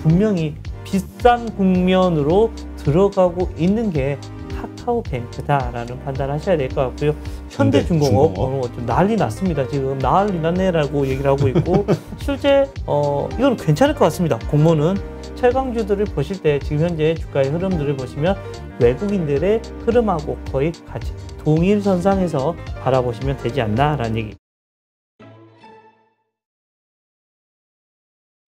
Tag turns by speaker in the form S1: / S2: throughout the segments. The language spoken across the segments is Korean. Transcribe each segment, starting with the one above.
S1: 분명히 비싼 국면으로 들어가고 있는 게 카카오뱅크다라는 판단을 하셔야 될 것 같고요. 현대중공업 좀 난리 났습니다. 지금 난리 났네라고 얘기를 하고 있고 실제 이건 괜찮을 것 같습니다. 공모는 철강주들을 보실 때 지금 현재 주가의 흐름들을 보시면 외국인들의 흐름하고 거의 같이 동일선상에서 바라보시면 되지 않나라는 얘기.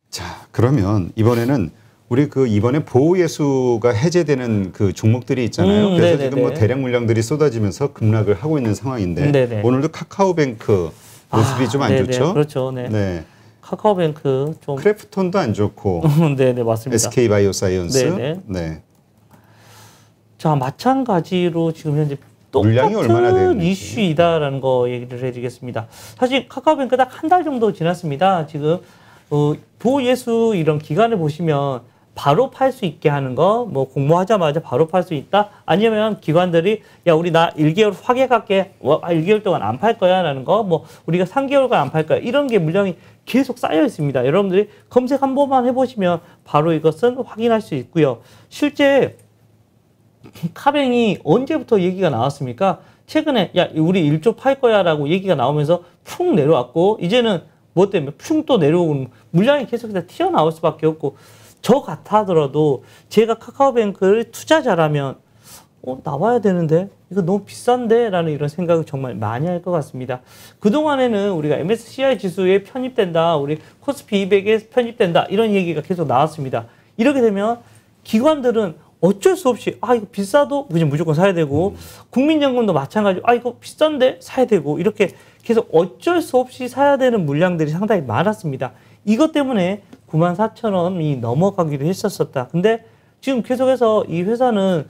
S2: 자, 그러면 이번에는 우리 이번에 보호예수가 해제되는 그 종목들이 있잖아요. 그래서
S1: 네네네.
S2: 지금 뭐 대량 물량들이 쏟아지면서 급락을 하고 있는 상황인데
S1: 네네.
S2: 오늘도 카카오뱅크 모습이 좀 안 좋죠?
S1: 그렇죠. 네.
S2: 네.
S1: 카카오뱅크 좀
S2: 크래프톤도 안 좋고.
S1: 네네 맞습니다.
S2: SK바이오사이언스.
S1: 네네.
S2: 네.
S1: 자 마찬가지로 지금 현재
S2: 물량이 얼마나
S1: 똑같은
S2: 되는지.
S1: 이슈이다라는 거 얘기를 해드리겠습니다. 사실 카카오뱅크 딱 한 달 정도 지났습니다. 지금 보호예수 이런 기간을 보시면 바로 팔 수 있게 하는 거, 뭐 공모하자마자 바로 팔 수 있다. 아니면 기관들이 야 우리 나 1개월 확약할게, 1개월 동안 안 팔 거야라는 거, 뭐 우리가 3개월간 안 팔 거야. 이런 게 물량이 계속 쌓여 있습니다. 여러분들이 검색 한 번만 해보시면 바로 이것은 확인할 수 있고요. 실제 카뱅이 언제부터 얘기가 나왔습니까? 최근에 야 우리 1조 팔 거야라고 얘기가 나오면서 푹 내려왔고 이제는 뭐 때문에 푹 또 내려오고 물량이 계속해서 튀어나올 수밖에 없고 저 같아더라도 제가 카카오뱅크를 투자자라면 나와야 되는데 이거 너무 비싼데 라는 이런 생각을 정말 많이 할 것 같습니다. 그동안에는 우리가 MSCI 지수에 편입된다, 우리 코스피 200에 편입된다 이런 얘기가 계속 나왔습니다. 이렇게 되면 기관들은 어쩔 수 없이 이거 비싸도 무조건 사야 되고 국민연금도 마찬가지로 이거 비싼데 사야 되고 이렇게 계속 어쩔 수 없이 사야 되는 물량들이 상당히 많았습니다. 이것 때문에 94,000원이 넘어가기로 했었다. 근데 지금 계속해서 이 회사는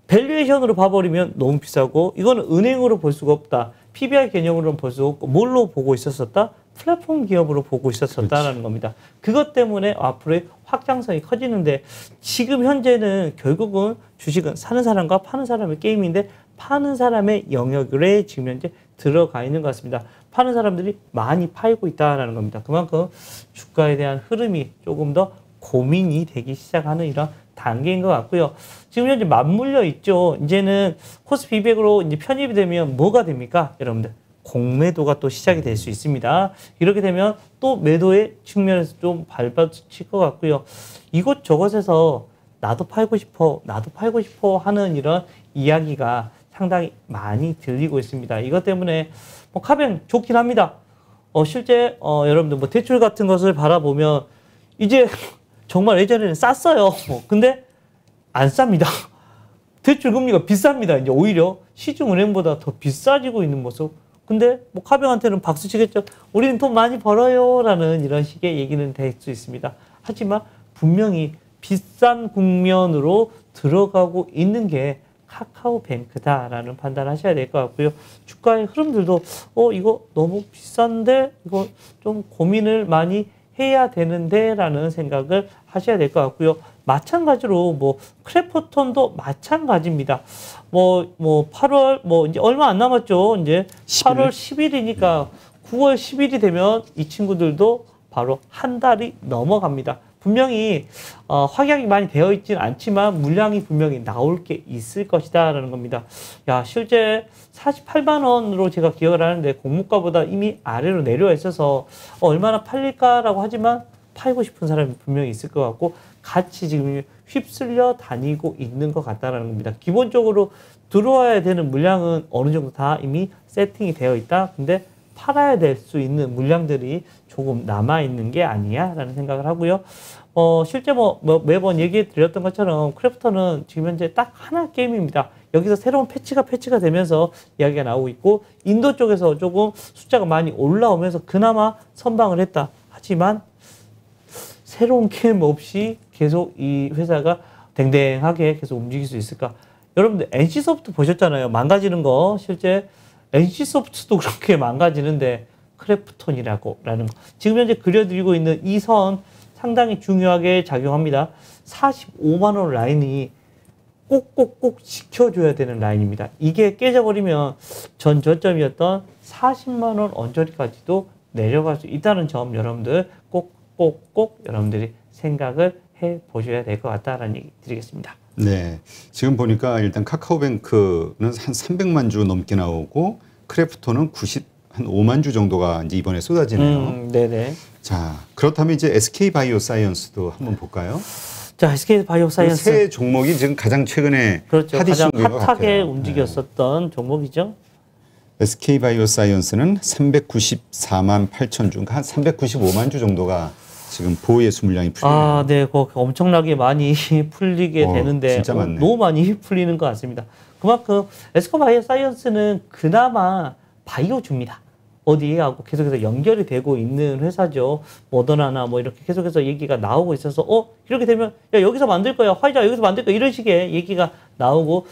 S1: 밸류에이션으로 봐버리면 너무 비싸고 이거는 은행으로 볼 수가 없다. PBR 개념으로는 볼 수가 없고 뭘로 보고 있었었다? 플랫폼 기업으로 보고 있었었다라는 겁니다. 그것 때문에 앞으로의 확장성이 커지는데 지금 현재는 결국은 주식은 사는 사람과 파는 사람의 게임인데 파는 사람의 영역에 지금 현재 들어가 있는 것 같습니다. 파는 사람들이 많이 팔고 있다는 겁니다. 그만큼 주가에 대한 흐름이 조금 더 고민이 되기 시작하는 이런 단계인 것 같고요. 지금 현재 맞물려 있죠. 이제는 코스피 200으로 이제 편입이 되면 뭐가 됩니까? 여러분들. 공매도가 또 시작이 될 수 있습니다. 이렇게 되면 또 매도의 측면에서 좀 밟아칠 것 같고요. 이곳저곳에서 나도 팔고 싶어 하는 이런 이야기가 상당히 많이 들리고 있습니다. 이것 때문에 카뱅 좋긴 합니다. 실제 여러분들 뭐 대출 같은 것을 바라보면 이제 정말 예전에는 쌌어요. 근데 안 쌉니다. 대출 금리가 비쌉니다. 이제 오히려 시중은행보다 더 비싸지고 있는 모습. 근데 카뱅한테는 박수 치겠죠. 우리는 돈 많이 벌어요 라는 이런 식의 얘기는 될 수 있습니다. 하지만 분명히 비싼 국면으로 들어가고 있는 게 카카오뱅크다라는 판단을 하셔야 될 것 같고요. 주가의 흐름들도 이거 너무 비싼데 이거 좀 고민을 많이 해야 되는데 라는 생각을 하셔야 될 것 같고요. 마찬가지로 크래프톤도 마찬가지입니다. 8월 이제 얼마 안 남았죠. 이제 8월 10일이니까 9월 10일이 되면 이 친구들도 바로 한 달이 넘어갑니다. 분명히 확약이 많이 되어 있지는 않지만 물량이 분명히 나올 게 있을 것이다 라는 겁니다. 야 실제 48만 원으로 제가 기억을 하는데 공모가보다 이미 아래로 내려와 있어서 얼마나 팔릴까라고 하지만 팔고 싶은 사람이 분명히 있을 것 같고 같이 지금 휩쓸려 다니고 있는 것 같다는 겁니다. 기본적으로 들어와야 되는 물량은 어느 정도 다 이미 세팅이 되어 있다. 근데 팔아야 될 수 있는 물량들이 조금 남아있는 게 아니야 라는 생각을 하고요. 실제 매번 얘기 드렸던 것처럼 크래프톤은 지금 현재 딱 하나 게임입니다. 여기서 새로운 패치가 되면서 이야기가 나오고 있고 인도 쪽에서 조금 숫자가 많이 올라오면서 그나마 선방을 했다. 하지만 새로운 게임 없이 계속 이 회사가 댕댕하게 계속 움직일 수 있을까? 여러분들 NC소프트 보셨잖아요. 망가지는 거. 실제 NC소프트도 그렇게 망가지는데 크래프톤이라는 거. 지금 현재 그려드리고 있는 이 선 상당히 중요하게 작용합니다. 45만 원 라인이 꼭꼭꼭 지켜줘야 되는 라인입니다. 이게 깨져버리면 전 저점이었던 40만 원 언저리까지도 내려갈 수 있다는 점 여러분들 꼭꼭꼭 여러분들이 생각을 해 보셔야 될 것 같다라는 얘기 드리겠습니다.
S2: 네. 지금 보니까 일단 카카오뱅크는 한 300만 주 넘게 나오고 크래프톤은 한 5만 주 정도가 이제 이번에 쏟아지네요.
S1: 네네.
S2: 자, 그렇다면 이제 SK 바이오사이언스도 한번 볼까요?
S1: 자, SK 바이오사이언스
S2: 세 종목이 지금 가장 최근에
S1: 그렇죠.
S2: 핫
S1: 가장
S2: 이슈인 것
S1: 핫하게
S2: 같아요.
S1: 움직였었던 종목이죠.
S2: SK 바이오사이언스는 394만 8천 주, 그러니까 한 395만 주 정도가 지금 보호예수 물량이 풀리네요.
S1: 아, 네, 엄청나게 많이 풀리게 되는데
S2: 진짜 많네.
S1: 너무 많이 풀리는 것 같습니다. 그만큼 SK 바이오사이언스는 그나마 바이오주입니다. 어디에 하고 계속해서 연결이 되고 있는 회사죠. 모더나나 뭐 이렇게 계속해서 얘기가 나오고 있어서 이렇게 되면 야 여기서 만들 거야, 화이자 여기서 만들 거야 이런 식의 얘기가 나오고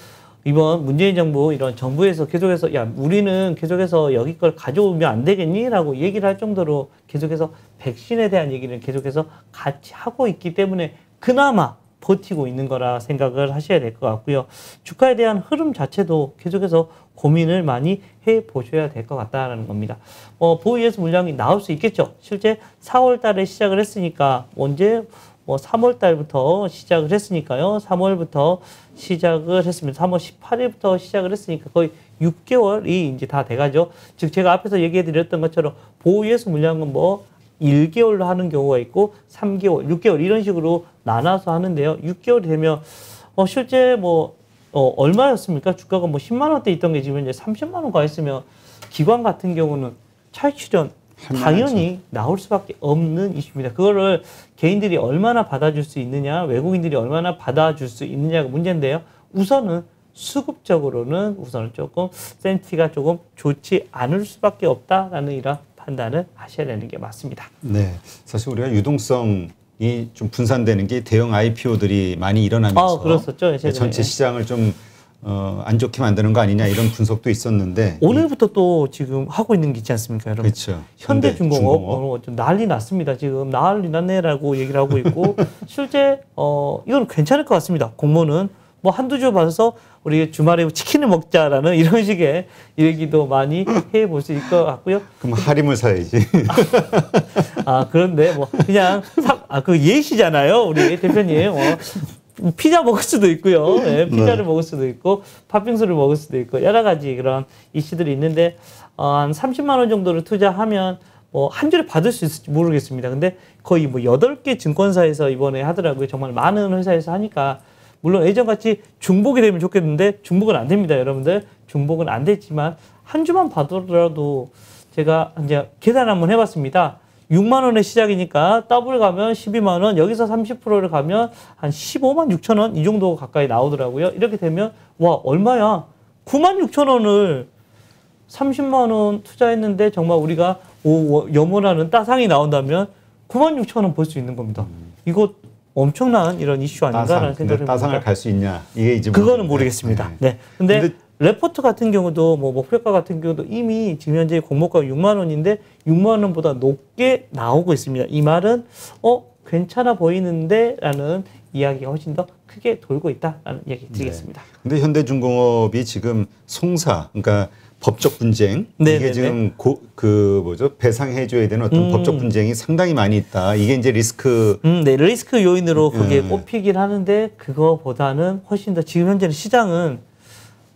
S1: 이번 문재인 정부 이런 정부에서 계속해서 야 우리는 계속해서 여기 걸 가져오면 안 되겠니라고 얘기를 할 정도로 계속해서 백신에 대한 얘기를 계속해서 같이 하고 있기 때문에 그나마 버티고 있는 거라 생각을 하셔야 될 것 같고요. 주가에 대한 흐름 자체도 계속해서 고민을 많이 해 보셔야 될 것 같다라는 겁니다. 보유예수 물량이 나올 수 있겠죠. 실제 4월 달에 시작을 했으니까 언제 3월 달부터 시작을 했으니까요. 3월부터 시작을 했습니다. 3월 18일부터 시작을 했으니까 거의 6개월이 이제 다 돼가죠. 즉 제가 앞에서 얘기해 드렸던 것처럼 보유예수 물량은 1개월로 하는 경우가 있고 3개월, 6개월 이런 식으로 나눠서 하는데요. 6개월이 되면 실제 얼마였습니까? 주가가 10만 원대 있던 게 지금 이제 30만 원 가 있으면 기관 같은 경우는 차익 실현 당연히 나올 수밖에 없는 이슈입니다. 그거를 개인들이 얼마나 받아줄 수 있느냐, 외국인들이 얼마나 받아줄 수 있느냐가 문제인데요. 우선은 수급적으로는 조금 센티가 조금 좋지 않을 수밖에 없다라는 이런 판단을 하셔야 되는 게 맞습니다.
S2: 네, 사실 우리가 유동성이 좀 분산되는 게 대형 IPO들이 많이 일어나면서
S1: 그렇었죠.
S2: 전체 시장을 좀 안 좋게 만드는 거 아니냐 이런 분석도 있었는데
S1: 오늘부터 또 지금 하고 있는 게 있지 않습니까, 여러분?
S2: 그렇죠.
S1: 현대중공업 좀 난리 났습니다. 지금 난리 났네라고 얘기를 하고 있고 실제 이건 괜찮을 것 같습니다. 공모는 한두 주 받아서 우리 주말에 치킨을 먹자라는 이런 식의 얘기도 많이 해볼 수 있을 것 같고요.
S2: 그럼 할인을 사야지.
S1: 그런데 그냥 그 예시잖아요, 우리 대표님. 피자 먹을 수도 있고요. 네, 피자를 먹을 수도 있고 팥빙수를 먹을 수도 있고 여러 가지 그런 이슈들이 있는데 한 30만 원 정도를 투자하면 한 주에 받을 수 있을지 모르겠습니다. 근데 거의 8개 증권사에서 이번에 하더라고요. 정말 많은 회사에서 하니까 물론 예전같이 중복이 되면 좋겠는데 중복은 안 됩니다, 여러분들. 중복은 안 됐지만 한 주만 받더라도 제가 이제 계산 한번 해봤습니다. 6만 원의 시작이니까 더블 가면 12만 원, 여기서 30%를 가면 한 15만 6천 원 이 정도 가까이 나오더라고요. 이렇게 되면 얼마야? 9만 6천 원을 30만 원 투자했는데 정말 우리가 염원하는 따상이 나온다면 9만 6천 원 벌 수 있는 겁니다. 이거 엄청난 이런 이슈 아닌가라는 생각을 해봅니다.
S2: 따상을 갈 수 있냐? 이게 이제
S1: 그거는 모르겠습니다. 네. 근데 레포트 같은 경우도 목표가 같은 경우도 이미 지금 현재 공모가가 6만 원인데 6만 원보다 높게 나오고 있습니다. 이 말은 괜찮아 보이는데 라는 이야기가 훨씬 더 크게 돌고 있다라는 얘기 드리겠습니다.
S2: 근데 현대중공업이 지금 송사, 그러니까 법적 분쟁, 이게 지금 배상해줘야 되는 어떤 법적 분쟁이 상당히 많이 있다. 이게 이제 리스크.
S1: 리스크 요인으로 그게 꼽히긴 하는데 그거보다는 훨씬 더 지금 현재는 시장은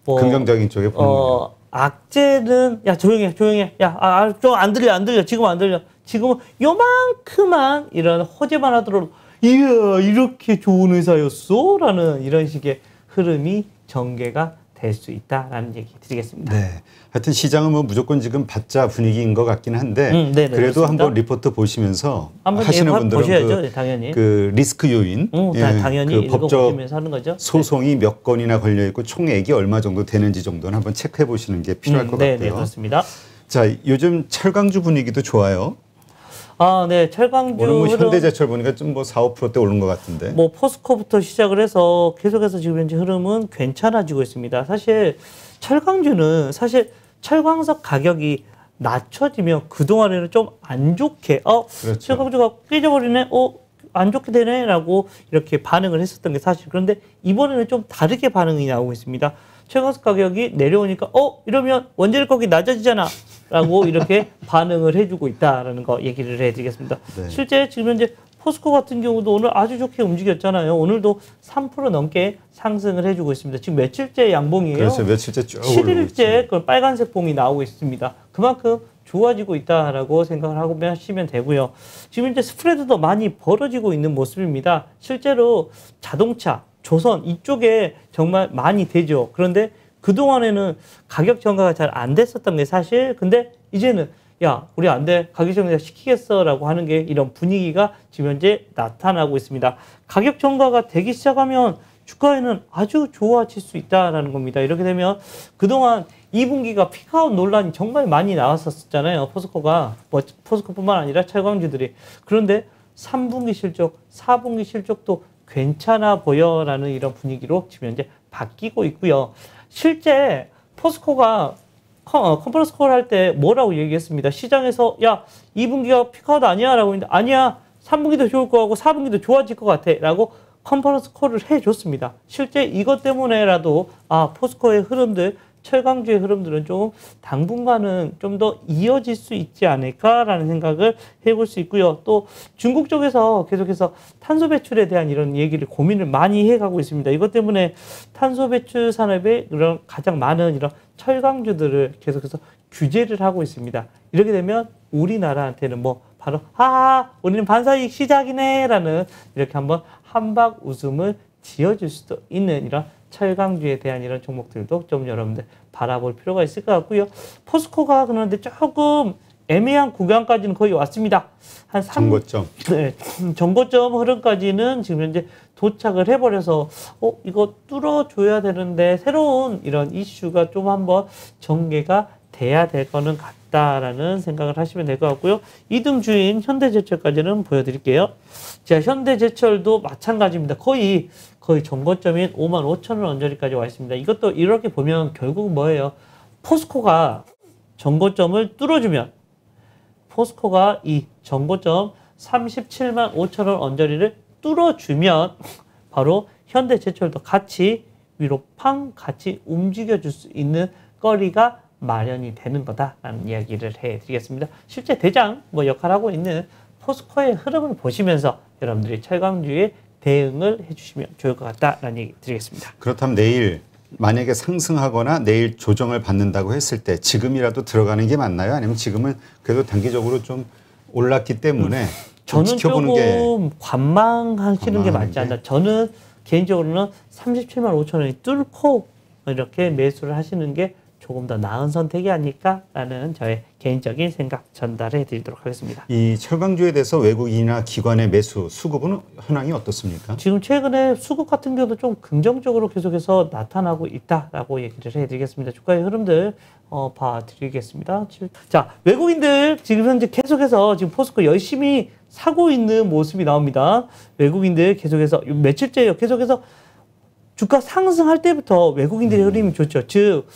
S2: 긍정적인 쪽에 보는
S1: 악재는 조용해 좀 안 들려 지금 안 들려 지금은 요만큼만 이런 호재만 하더라도 이야 이렇게 좋은 회사였어 라는 이런 식의 흐름이 전개가 될 수 있다라는 얘기 드리겠습니다.
S2: 네. 하여튼 시장은 무조건 지금 받자 분위기인 것 같긴 한데 그래도
S1: 그렇습니다.
S2: 한번 리포트 보시면서
S1: 한번
S2: 하시는 분들은
S1: 보셔야죠, 당연히.
S2: 그 리스크 요인,
S1: 당연히
S2: 그 법적
S1: 읽어보시면서 하는 거죠.
S2: 소송이 몇 건이나 걸려 있고 총액이 얼마 정도 되는지 정도는 한번 체크해 보시는 게 필요할 것 같고요.
S1: 네, 그렇습니다.
S2: 자, 요즘 철강주 분위기도 좋아요.
S1: 네, 철강주.
S2: 오늘 현대제철 보니까 좀 4, 5%대 오른 것 같은데.
S1: 포스코부터 시작을 해서 계속해서 지금 현재 흐름은 괜찮아지고 있습니다. 사실 철강주는 철광석 가격이 낮춰지면 그동안에는 좀 안 좋게
S2: 그렇죠.
S1: 철강주가 깨져버리네, 안 좋게 되네라고 이렇게 반응을 했었던 게 사실. 그런데 이번에는 좀 다르게 반응이 나오고 있습니다. 철광석 가격이 내려오니까 이러면 원재료 가격이 낮아지잖아 라고 이렇게 반응을 해주고 있다라는 거 얘기를 해드리겠습니다.
S2: 네.
S1: 실제 지금 현재 포스코 같은 경우도 오늘 아주 좋게 움직였잖아요. 오늘도 3% 넘게 상승을 해주고 있습니다. 지금 며칠째 양봉이에요.
S2: 그렇죠. 며칠째 쭉
S1: 7일째 그 빨간색 봉이 나오고 있습니다. 그만큼 좋아지고 있다라고 생각을 하고 하시면 되고요. 지금 이제 스프레드도 많이 벌어지고 있는 모습입니다. 실제로 자동차, 조선 이쪽에 정말 많이 되죠. 그런데 그동안에는 가격 전가가 잘 안 됐었던 게 사실, 근데 이제는 야, 우리 안 돼. 가격 전가 시키겠어. 라고 하는 게 이런 분위기가 지금 현재 나타나고 있습니다. 가격 전가가 되기 시작하면 주가에는 아주 좋아질 수 있다라는 겁니다. 이렇게 되면 그동안 2분기가 피크아웃 논란이 정말 많이 나왔었잖아요. 포스코가. 뭐 포스코뿐만 아니라 철강주들이. 그런데 3분기 실적, 4분기 실적도 괜찮아 보여라는 이런 분위기로 지금 현재 바뀌고 있고요. 실제 포스코가 컨퍼런스 콜 할 때 뭐라고 얘기했습니다. 시장에서 야 2분기가 피크아웃 아니야 라고 했는데 아니야 3분기도 좋을 거 같고 4분기도 좋아질 것 같아 라고 컨퍼런스 콜을 해줬습니다. 실제 이것 때문에라도 포스코의 흐름들, 철강주의 흐름들은 좀 당분간은 좀 더 이어질 수 있지 않을까라는 생각을 해볼 수 있고요. 또 중국 쪽에서 계속해서 탄소 배출에 대한 이런 얘기를 고민을 많이 해가고 있습니다. 이것 때문에 탄소 배출 산업에 이런 가장 많은 이런 철강주들을 계속해서 규제를 하고 있습니다. 이렇게 되면 우리나라한테는 뭐 바로 우리는 반사이익 시작이네라는 이렇게 한번 한박 웃음을 지어줄 수도 있는 이런 철강주에 대한 이런 종목들도 좀 여러분들 바라볼 필요가 있을 것 같고요. 포스코가 그런데 조금 애매한 구간까지는 거의 왔습니다. 한
S2: 정고점.
S1: 네, 정고점 흐름까지는 지금 현재 도착을 해버려서 이거 뚫어줘야 되는데 새로운 이런 이슈가 좀 한번 전개가 돼야 될 거는 같다라는 생각을 하시면 될 것 같고요. 2등 주인 현대제철까지는 보여드릴게요. 자, 현대제철도 마찬가지입니다. 거의 정고점인 55,000원 언저리까지 와 있습니다. 이것도 이렇게 보면 결국은 뭐예요? 포스코가 정고점을 뚫어주면 포스코가 이 정고점 37만 5천원 언저리를 뚫어주면 바로 현대제철도 같이 위로 팡 같이 움직여줄 수 있는 거리가 마련이 되는 거다라는 이야기를 해드리겠습니다. 실제 대장 역할하고 있는 포스코의 흐름을 보시면서 여러분들이 철강주에 대응을 해주시면 좋을 것 같다라는 얘기 드리겠습니다.
S2: 그렇다면 내일 만약에 상승하거나 내일 조정을 받는다고 했을 때 지금이라도 들어가는 게 맞나요? 아니면 지금은 그래도 단기적으로 좀 올랐기 때문에 좀
S1: 저는
S2: 지켜보는
S1: 조금 관망하시는 게 맞지 않나. 저는 개인적으로는 37만 5천 원이 뚫고 이렇게 매수를 하시는 게 조금 더 나은 선택이 아닐까라는 저의 개인적인 생각 전달해 드리도록 하겠습니다.
S2: 이 철강주에 대해서 외국인이나 기관의 매수, 수급은 현황이 어떻습니까?
S1: 지금 최근에 수급 같은 경우도 좀 긍정적으로 계속해서 나타나고 있다라고 얘기를 해드리겠습니다. 주가의 흐름들 봐드리겠습니다. 자, 외국인들 지금 현재 계속해서 지금 포스코 열심히 사고 있는 모습이 나옵니다. 외국인들 계속해서 며칠째요. 계속해서 주가 상승할 때부터 외국인들의 흐름이 좋죠. 즉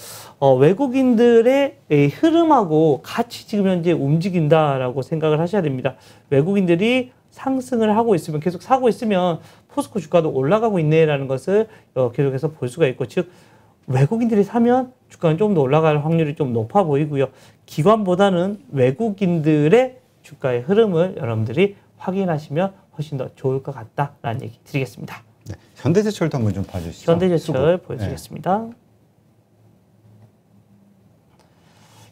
S1: 외국인들의 흐름하고 같이 지금 현재 움직인다라고 생각을 하셔야 됩니다. 외국인들이 상승을 하고 있으면 계속 사고 있으면 포스코 주가도 올라가고 있네라는 것을 계속해서 볼 수가 있고, 즉 외국인들이 사면 주가는 좀 더 올라갈 확률이 좀 높아 보이고요. 기관보다는 외국인들의 주가의 흐름을 여러분들이 확인하시면 훨씬 더 좋을 것 같다라는 얘기 드리겠습니다.
S2: 네. 현대제철도 한번 좀 봐주시죠.
S1: 현대제철 보여드리겠습니다.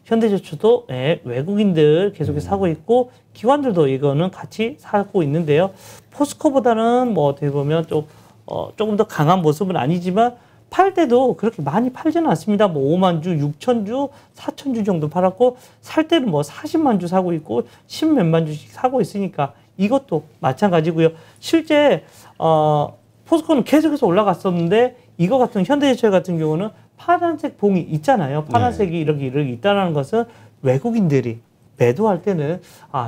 S1: 현대제철도 외국인들 계속해서 사고 있고 기관들도 이거는 같이 사고 있는데요. 포스코보다는 어떻게 보면 조금 더 강한 모습은 아니지만 팔 때도 그렇게 많이 팔지는 않습니다. 5만 주, 6천 주, 4천 주 정도 팔았고 살 때는 40만 주 사고 있고 10몇만 주씩 사고 있으니까 이것도 마찬가지고요. 실제 포스코는 계속해서 올라갔었는데 이거 같은 현대제철 같은 경우는 파란색 봉이 있잖아요. 파란색이 이렇게 있다는 것은 외국인들이 매도할 때는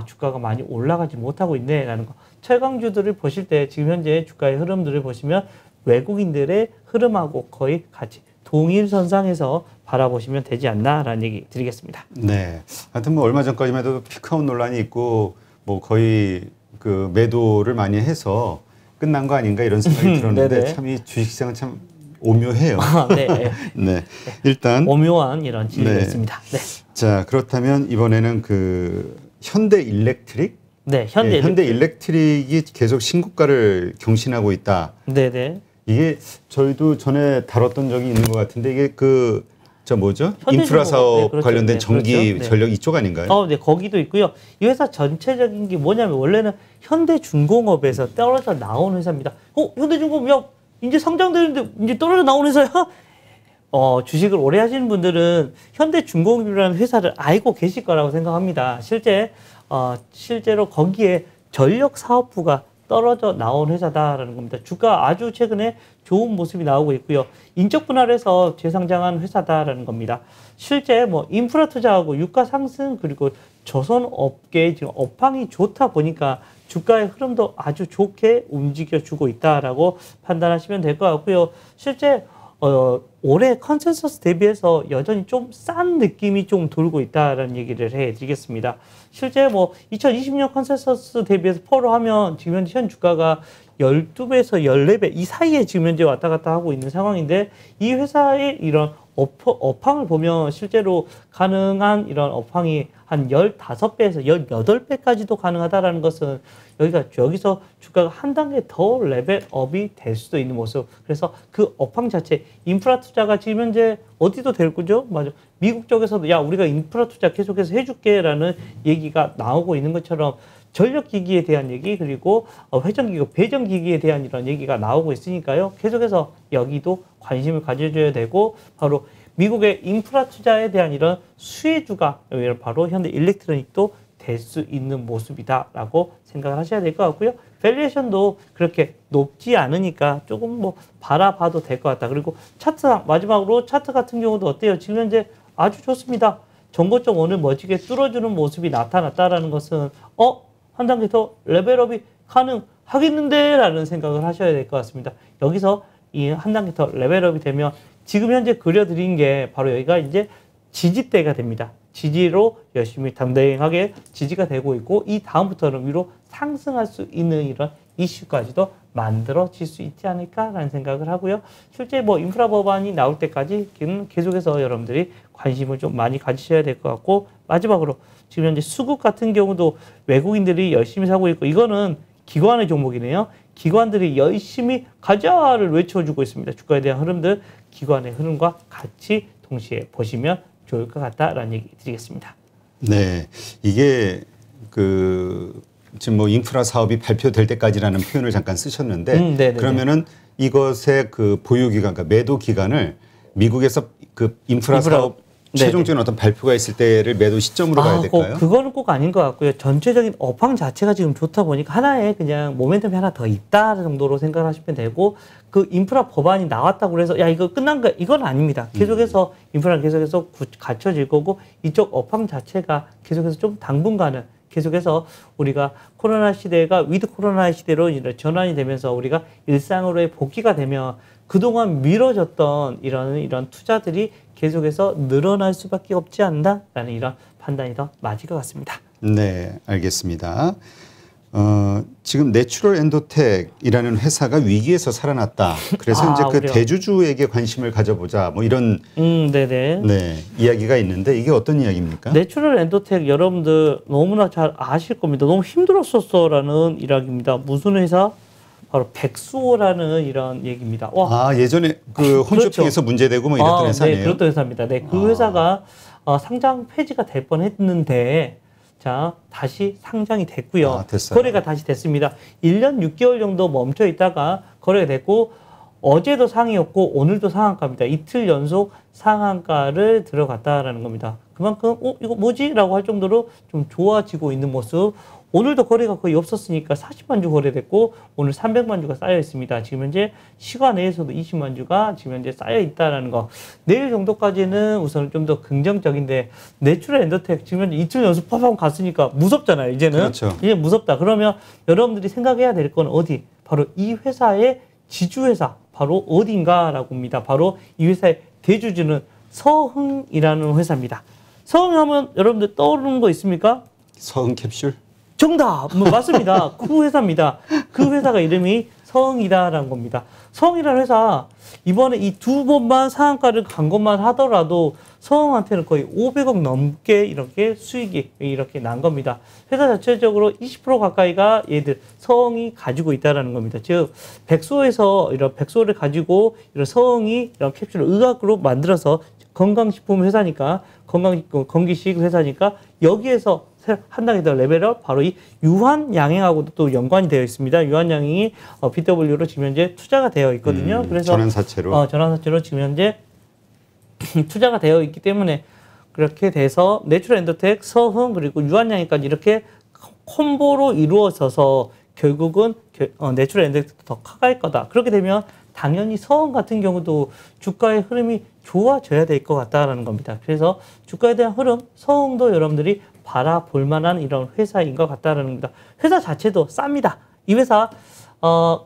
S1: 주가가 많이 올라가지 못하고 있네라는 거. 철강주들을 보실 때 지금 현재 주가의 흐름들을 보시면 외국인들의 흐름하고 거의 같이 동일선상에서 바라보시면 되지 않나라는 얘기 드리겠습니다.
S2: 네. 하여튼 얼마 전까지만 해도 피크아웃 논란이 있고 거의 그 매도를 많이 해서 끝난 거 아닌가 이런 생각이 들었는데 참 이 주식시장은 참 오묘해요.
S1: 네.
S2: 네. 일단
S1: 오묘한 이런 진리가 있습니다. 네.
S2: 자, 그렇다면 이번에는 그 현대일렉트릭
S1: 네,
S2: 현대 일렉트릭이 계속 신고가를 경신하고 있다.
S1: 네네.
S2: 이게 저희도 전에 다뤘던 적이 있는 것 같은데 이게 뭐죠?
S1: 현대중공업,
S2: 인프라 사업
S1: 네, 그렇죠.
S2: 관련된
S1: 네,
S2: 전기,
S1: 그렇죠. 네.
S2: 전력 이쪽 아닌가요?
S1: 네, 거기도 있고요. 이 회사 전체적인 게 뭐냐면 원래는 현대중공업에서 떨어져 나온 회사입니다. 현대중공업, 야, 이제 상장되는데 이제 떨어져 나온 회사야? 주식을 오래 하시는 분들은 현대중공업이라는 회사를 알고 계실 거라고 생각합니다. 실제로 거기에 전력사업부가 떨어져 나온 회사다라는 겁니다. 주가 아주 최근에 좋은 모습이 나오고 있고요. 인적 분할을 해서 재상장한 회사다라는 겁니다. 실제 인프라 투자하고 유가 상승 그리고 조선업계의 지금 업황이 좋다 보니까 주가의 흐름도 아주 좋게 움직여주고 있다라고 판단하시면 될 것 같고요. 실제 올해 컨센서스 대비해서 여전히 좀 싼 느낌이 좀 돌고 있다라는 얘기를 해드리겠습니다. 실제 2020년 컨센서스 대비해서 포로 하면 지금 현 주가가 12배에서 14배 이 사이에 지금 현재 왔다 갔다 하고 있는 상황인데 이 회사의 이런 업황을 보면 실제로 가능한 이런 업황이 한 15배에서 18배까지도 가능하다라는 것은 여기서 주가가 한 단계 더 레벨업이 될 수도 있는 모습. 그래서 그 업황 자체, 인프라 투자가 지금 현재 어디도 될 거죠? 맞아. 미국 쪽에서도 야, 우리가 인프라 투자 계속해서 해줄게라는 얘기가 나오고 있는 것처럼 전력기기에 대한 얘기 그리고 회전기구, 배전기기에 대한 이런 얘기가 나오고 있으니까요. 계속해서 여기도 관심을 가져줘야 되고 바로 미국의 인프라 투자에 대한 이런 수혜주가 바로 현대 일렉트로닉도 될 수 있는 모습이다라고 생각을 하셔야 될 것 같고요. 밸류에이션도 그렇게 높지 않으니까 조금 바라봐도 될 것 같다. 그리고 차트상 마지막으로 차트 같은 경우도 어때요? 지금 현재 아주 좋습니다. 전고점 오늘 멋지게 뚫어주는 모습이 나타났다라는 것은 한 단계 더 레벨업이 가능하겠는데 라는 생각을 하셔야 될 것 같습니다. 여기서 이 한 단계 더 레벨업이 되면 지금 현재 그려드린 게 바로 여기가 이제 지지대가 됩니다. 지지로 열심히 담대하게 지지가 되고 있고 이 다음부터는 위로 상승할 수 있는 이런 이슈까지도 만들어질 수 있지 않을까라는 생각을 하고요. 실제 인프라 법안이 나올 때까지 계속해서 여러분들이 관심을 좀 많이 가지셔야 될 것 같고 마지막으로 지금 현재 수급 같은 경우도 외국인들이 열심히 사고 있고 이거는 기관의 종목이네요. 기관들이 열심히 가자를 외쳐주고 있습니다. 주가에 대한 흐름들 기관의 흐름과 같이 동시에 보시면 좋을 것 같다라는 얘기 드리겠습니다.
S2: 네, 이게 지금 인프라 사업이 발표될 때까지라는 표현을 잠깐 쓰셨는데 그러면은 이것의 보유 기간, 그러니까 매도 기간을 미국에서 인프라 사업 최종적인 어떤 발표가 있을 때를 매도 시점으로 가야 될까요?
S1: 그거는 꼭 아닌 것 같고요. 전체적인 업황 자체가 지금 좋다 보니까 하나의 그냥 모멘텀이 하나 더 있다 정도로 생각을 하시면 되고 그 인프라 법안이 나왔다고 해서 야 이거 끝난 거야 이건 아닙니다. 계속해서 인프라는 계속해서 갖춰질 거고 이쪽 업황 자체가 계속해서 좀 당분간은 계속해서 우리가 코로나 시대가 위드 코로나 시대로 전환이 되면서 우리가 일상으로의 복귀가 되면 그동안 미뤄졌던 이런 투자들이 계속해서 늘어날 수밖에 없지 않나라는 이런 판단이 더 맞을 것 같습니다.
S2: 네, 알겠습니다. 지금 내추럴 엔도텍이라는 회사가 위기에서 살아났다. 그래서 이제 대주주에게 관심을 가져보자. 이런 이야기가 있는데 이게 어떤 이야기입니까?
S1: 내추럴 엔도텍 여러분들 너무나 잘 아실 겁니다. 너무 힘들었었어라는 이야기입니다. 무슨 회사? 바로 백수호라는 이런 얘기입니다.
S2: 예전에 홈쇼핑에서 문제되고 이랬던 회사네요.
S1: 네, 그랬던 회사입니다. 네, 그 회사가 상장 폐지가 될 뻔했는데 다시 상장이 됐고요. 거래가 다시 됐습니다. 1년 6개월 정도 멈춰 있다가 거래가 됐고 어제도 상이었고 오늘도 상한가입니다. 이틀 연속 상한가를 들어갔다라는 겁니다. 그만큼 이거 뭐지? 라고 할 정도로 좀 좋아지고 있는 모습. 오늘도 거래가 거의 없었으니까 40만 주 거래됐고 오늘 300만 주가 쌓여 있습니다. 지금 현재 시간 내에서도 20만 주가 지금 현재 쌓여 있다라는 거. 내일 정도까지는 우선 좀 더 긍정적인데 내추럴 엔더텍 지금 현재 이틀 연속 팝업 갔으니까 무섭잖아요. 이제는.
S2: 그렇죠.
S1: 이제 무섭다. 그러면 여러분들이 생각해야 될 건 어디? 바로 이 회사의 지주회사 바로 어딘가라고 합니다. 바로 이 회사의 대주주는 서흥이라는 회사입니다. 서흥하면 여러분들 떠오르는 거 있습니까?
S2: 서흥 캡슐?
S1: 정답! 맞습니다. 그 회사입니다. 그 회사가 이름이 서흥이다라는 겁니다. 서흥이라는 회사 이번에 이 2번만 상한가를 간 것만 하더라도 서흥한테는 거의 500억 넘게 이렇게 수익이 이렇게 난 겁니다. 회사 자체적으로 20% 가까이가 얘들 서흥이 가지고 있다라는 겁니다. 즉 백소에서 이런 백소를 가지고 이런 서흥이 이런 캡슐을 의학으로 만들어서 건강식품 회사니까 건기식 회사니까 여기에서 한 단계 더 레벨업 바로 이 유한양행하고도 또 연관이 되어 있습니다. 유한양행이 BW로 지금 현재 투자가 되어 있거든요. 그래서
S2: 전환사채로
S1: 전환사채로 지금 현재 투자가 되어 있기 때문에 그렇게 돼서 내추럴 엔더텍, 서흥 그리고 유한양행까지 이렇게 콤보로 이루어져서 결국은 내추럴 엔더텍도 더 커갈 거다. 그렇게 되면 당연히 서흥 같은 경우도 주가의 흐름이 좋아져야 될 것 같다라는 겁니다. 그래서 주가에 대한 흐름, 서흥도 여러분들이 바라볼 만한 이런 회사인 것 같다라는 겁니다. 회사 자체도 쌉니다. 이 회사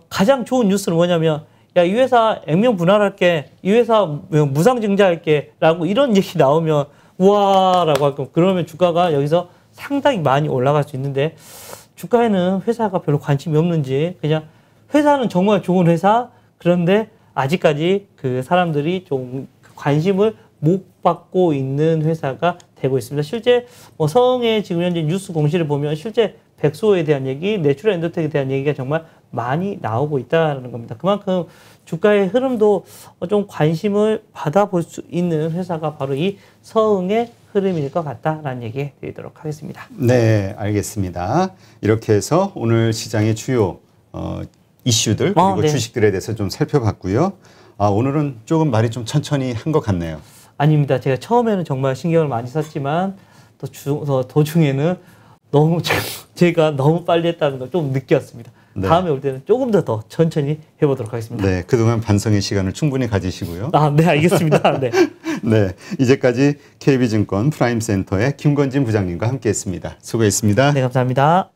S1: 가장 좋은 뉴스는 뭐냐면 야, 이 회사 액면 분할할게, 이 회사 무상증자할게 라고 이런 얘기 나오면 우와 라고 할 거면 그러면 주가가 여기서 상당히 많이 올라갈 수 있는데 주가에는 회사가 별로 관심이 없는지 그냥 회사는 정말 좋은 회사 그런데 아직까지 그 사람들이 좀 관심을 못 받고 있는 회사가 되고 있습니다. 실제 뭐 서흥의 지금 현재 뉴스 공시를 보면 실제 백소에 대한 얘기, 내추럴 엔더텍에 대한 얘기가 정말 많이 나오고 있다는 겁니다. 그만큼 주가의 흐름도 좀 관심을 받아볼 수 있는 회사가 바로 이 서흥의 흐름일 것 같다라는 얘기 드리도록 하겠습니다.
S2: 네, 알겠습니다. 이렇게 해서 오늘 시장의 주요 이슈들 그리고
S1: 네.
S2: 주식들에 대해서 좀 살펴봤고요. 오늘은 조금 말이 좀 천천히 한 것 같네요.
S1: 아닙니다. 제가 처음에는 정말 신경을 많이 썼지만 또 도중에는 너무 제가 너무 빨리 했다는 걸 좀 느꼈습니다. 네. 다음에 올 때는 조금 더 천천히 해보도록 하겠습니다.
S2: 네, 그동안 반성의 시간을 충분히 가지시고요.
S1: 네, 알겠습니다. 네.
S2: 네, 이제까지 KB증권 프라임센터의 김건진 부장님과 함께했습니다. 수고했습니다.
S1: 네, 감사합니다.